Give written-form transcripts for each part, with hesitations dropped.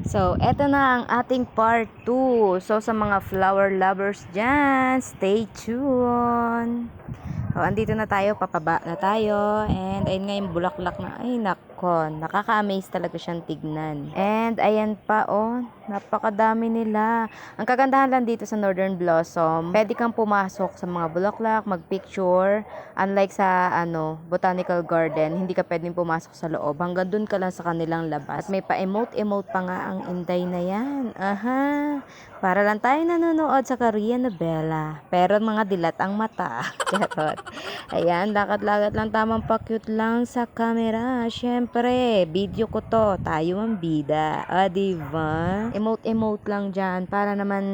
So, eto na ang ating part 2. So, sa mga flower lovers dyan, stay tuned. So, andito na tayo, papaba na tayo. And, ayun nga yung bulaklak na, ay nako, nakaka-amaze talaga siyang tignan. And, ayan pa, oh, napakadami nila. Ang kagandahan lang dito sa Northern Blossom, pwede kang pumasok sa mga bulaklak, magpicture. Unlike sa, botanical garden, hindi ka pwedeng pumasok sa loob. Hanggang dun ka lang sa kanilang labas. At may pa-emote-emote pa nga ang Inday na yan. Aha, para lang tayo nanonood sa Korean novela. Pero mga dilat ang mata. Charot. Ayan, lakad-lakad lang, tamang pa-cute lang sa camera. Syempre, video ko to. Tayo ang bida. Diba? Emote-emote lang dyan para naman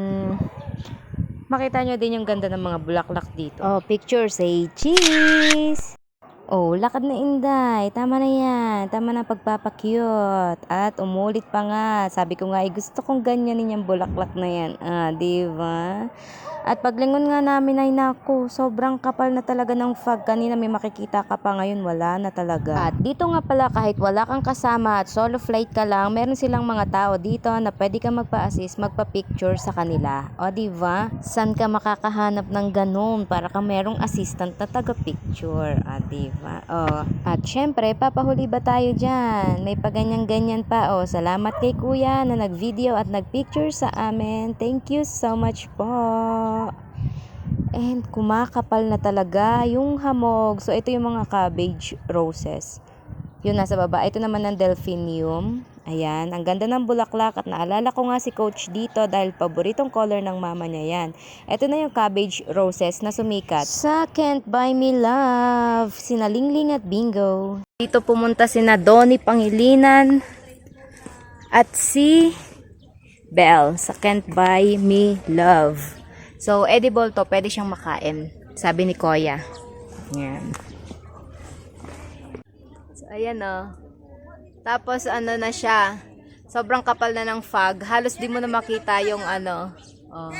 makita nyo din yung ganda ng mga bulaklak dito. Oh, picture, say cheese! Oh, lakad na Inday. Tama na yan. Tama na pagpapakyut. At umulit pa nga. Sabi ko nga, gusto kong ganyanin yung bulaklak na yan. Diba? At paglingon nga namin ay naku, sobrang kapal na talaga ng fog. Kanina may makikita ka pa, ngayon wala na talaga. At dito nga pala, kahit wala kang kasama at solo flight ka lang, meron silang mga tao dito na pwede kang magpa-assist, magpa-picture sa kanila. O diba? San ka makakahanap ng ganun para kang merong assistant na taga-picture? Diba? At syempre, papahuli ba tayo dyan? May paganyan-ganyan pa. Salamat kay kuya na nag-video at nag-picture sa amin. Thank you so much po. And kumakapal na talaga yung hamog. So, ito yung mga cabbage roses. Yun nasa baba. Ito naman ang delphinium. Ayan, ang ganda ng bulaklak at naalala ko nga si coach dito dahil paboritong color ng mama niya yan. Ito na yung cabbage roses na sumikat sa Can't Buy Me Love, sina Lingling at Bingo. Dito pumunta sina Donnie Pangilinan at si Belle sa Can't Buy Me Love. So, edible to, pwede siyang makain, sabi ni Koya. Ayan. So, ayan o. Tapos, na siya. Sobrang kapal na ng fog. Halos di mo na makita yung Oh.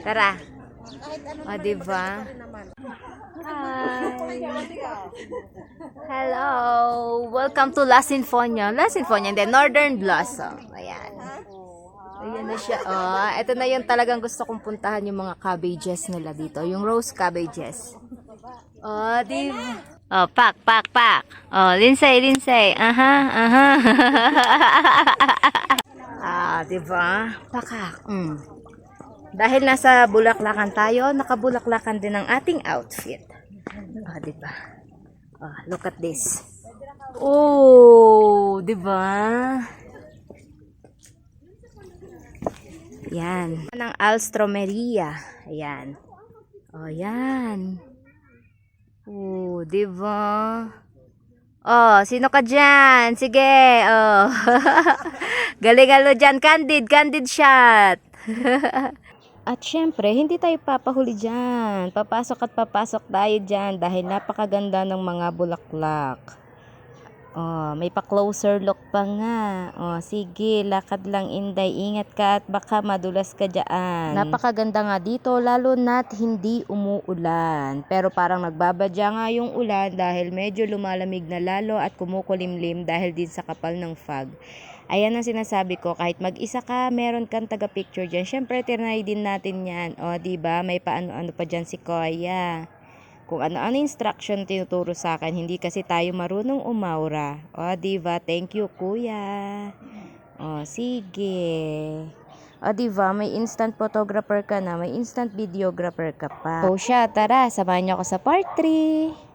Tara. Diba? Hi. Hello. Welcome to La Sinfonia. La Sinfonia, and then Northern Blossom. Ayan. Ayan na siya. Ito na yung talagang gusto kong puntahan, yung mga cabbages nila dito. Yung rose cabbages. Diba? Pak. Lindsay. Diba? Pakak. Dahil nasa bulaklakan tayo, nakabulaklakan din ang ating outfit. Diba? Look at this. Diba? Yan. Ng Alstroemeria. Ayan. Yan. Diba? Sino ka dyan? Sige. Galing dyan. Candid shot. At syempre, hindi tayo papahuli dyan. Papasok tayo dyan dahil napakaganda ng mga bulaklak. May pa-closer look pa nga. Sige, lakad lang Inday. Ingat ka at baka madulas ka dyan. Napakaganda nga dito, lalo na't hindi umuulan. Pero parang nagbabadya nga yung ulan dahil medyo lumalamig na lalo at kumukulimlim dahil din sa kapal ng fog. Ayan ang sinasabi ko, kahit mag-isa ka, meron kang taga-picture dyan. Syempre, tinry din natin yan. Diba? May paano-ano pa dyan si Koya. Kung ano-ano instruction tinuturo sa akin, hindi kasi tayo marunong umaura. Diba? Thank you, kuya. Sige. Diba? May instant photographer ka na, may instant videographer ka pa. Siya, tara, samahan niyo ako sa part 3.